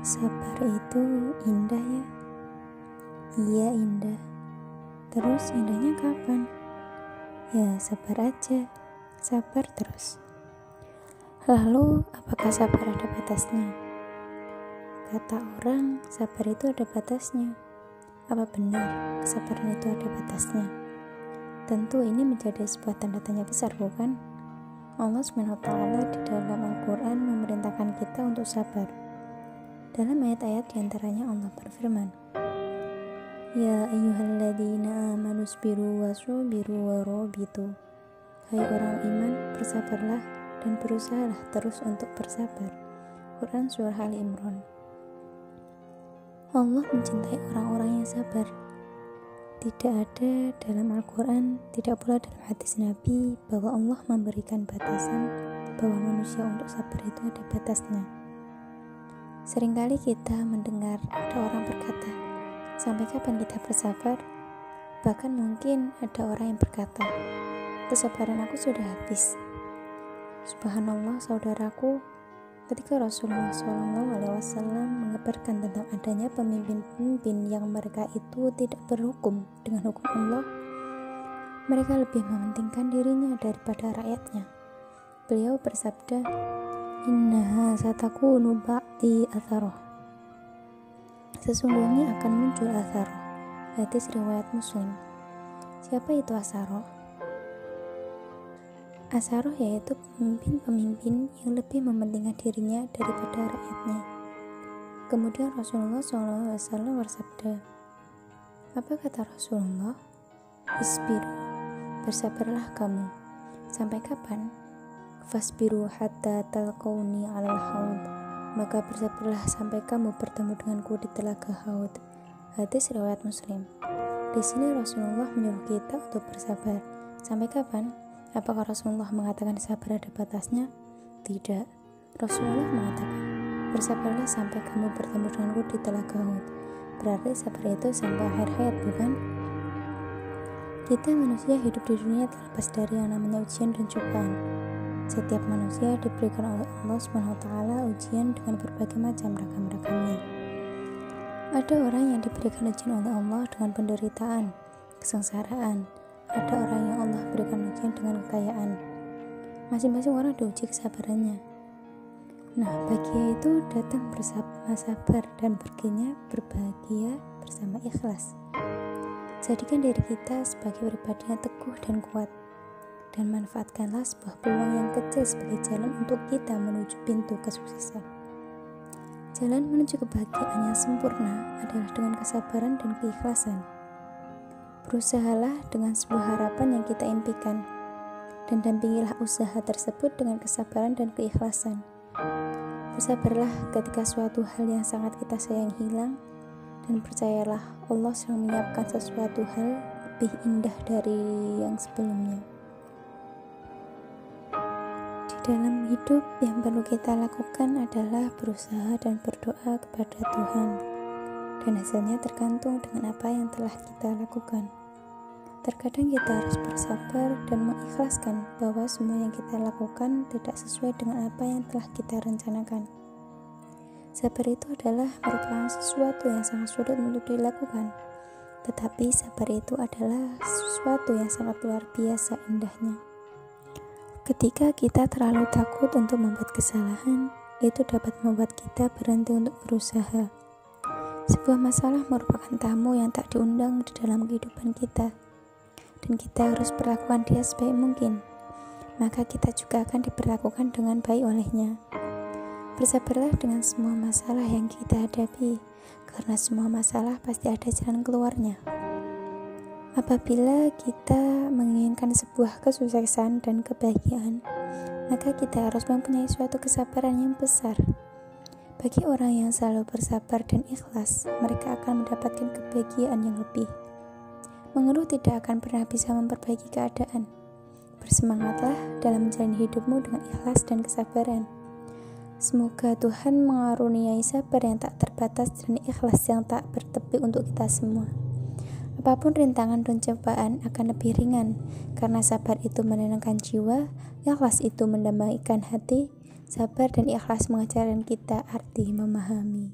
Sabar itu indah ya? Iya indah. Terus indahnya kapan? Ya sabar aja, sabar terus. Lalu apakah sabar ada batasnya? Kata orang, sabar itu ada batasnya. Apa benar kesabaran itu ada batasnya? Tentu ini menjadi sebuah tanda tanya besar, bukan? Allah SWT di dalam Al-Quran memerintahkan kita untuk sabar. Dalam ayat-ayat diantaranya Allah berfirman, Ya ayyuhalladzina amanu sabiru wasabiru warabitu. Hai orang iman, bersabarlah dan berusahalah terus untuk bersabar. Quran Surah Ali Imran. Allah mencintai orang-orang yang sabar. Tidak ada dalam Al-Quran, tidak pula dalam hadis Nabi bahwa Allah memberikan batasan bahwa manusia untuk sabar itu ada batasnya. Seringkali kita mendengar ada orang berkata, sampai kapan kita bersabar? Bahkan mungkin ada orang yang berkata, kesabaran aku sudah habis. Subhanallah saudaraku, ketika Rasulullah SAW mengabarkan tentang adanya pemimpin-pemimpin yang mereka itu tidak berhukum dengan hukum Allah, mereka lebih mementingkan dirinya daripada rakyatnya. Beliau bersabda, Innaha satakunu ba'di atharoh. Sesungguhnya akan muncul atharoh. Hadis riwayat Muslim. Siapa itu atharoh? Atharoh yaitu pemimpin-pemimpin yang lebih mementingkan dirinya daripada rakyatnya. Kemudian Rasulullah SAW bersabda, apa kata Rasulullah? Isbiru, bersabarlah kamu. Sampai kapan? Fasbiru hatta talqauni alal haud. Maka bersabarlah sampai kamu bertemu denganku di telaga haud. Hadis riwayat Muslim. Di sini Rasulullah menyuruh kita untuk bersabar. Sampai kapan? Apakah Rasulullah mengatakan sabar ada batasnya? Tidak. Rasulullah mengatakan, bersabarlah sampai kamu bertemu denganku di telaga haud. Berarti sabar itu sampai akhir hayat, bukan? Kita manusia hidup di dunia terlepas dari yang namanya ujian dan cobaan. Setiap manusia diberikan oleh Allah SWT ujian dengan berbagai macam ragam-ragamnya. Ada orang yang diberikan ujian oleh Allah dengan penderitaan, kesengsaraan. Ada orang yang Allah berikan ujian dengan kekayaan. Masing-masing orang diuji kesabarannya. Nah, bahagia itu datang bersama sabar dan perginya berbahagia bersama ikhlas. Jadikan diri kita sebagai pribadi yang teguh dan kuat. Dan manfaatkanlah sebuah peluang yang kecil sebagai jalan untuk kita menuju pintu kesuksesan. Jalan menuju kebahagiaan yang sempurna adalah dengan kesabaran dan keikhlasan. Berusahalah dengan sebuah harapan yang kita impikan, dan dampingilah usaha tersebut dengan kesabaran dan keikhlasan. Bersabarlah ketika suatu hal yang sangat kita sayang hilang, dan percayalah Allah sedang menyiapkan sesuatu hal lebih indah dari yang sebelumnya. Dalam hidup yang perlu kita lakukan adalah berusaha dan berdoa kepada Tuhan, dan hasilnya tergantung dengan apa yang telah kita lakukan. Terkadang kita harus bersabar dan mengikhlaskan bahwa semua yang kita lakukan tidak sesuai dengan apa yang telah kita rencanakan. Sabar itu adalah merupakan sesuatu yang sangat sulit untuk dilakukan, tetapi sabar itu adalah sesuatu yang sangat luar biasa indahnya. Ketika kita terlalu takut untuk membuat kesalahan, itu dapat membuat kita berhenti untuk berusaha. Sebuah masalah merupakan tamu yang tak diundang di dalam kehidupan kita, dan kita harus perlakukan dia sebaik mungkin. Maka kita juga akan diperlakukan dengan baik olehnya. Bersabarlah dengan semua masalah yang kita hadapi, karena semua masalah pasti ada jalan keluarnya. Apabila kita menginginkan sebuah kesuksesan dan kebahagiaan, maka kita harus mempunyai suatu kesabaran yang besar. Bagi orang yang selalu bersabar dan ikhlas, mereka akan mendapatkan kebahagiaan yang lebih. Mengeluh tidak akan pernah bisa memperbaiki keadaan. Bersemangatlah dalam menjalani hidupmu dengan ikhlas dan kesabaran. Semoga Tuhan mengaruniai sabar yang tak terbatas dan ikhlas yang tak bertepi untuk kita semua. Apapun rintangan dan cobaan akan lebih ringan, karena sabar itu menenangkan jiwa, ikhlas itu mendamaikan hati. Sabar dan ikhlas mengajarkan kita arti memahami.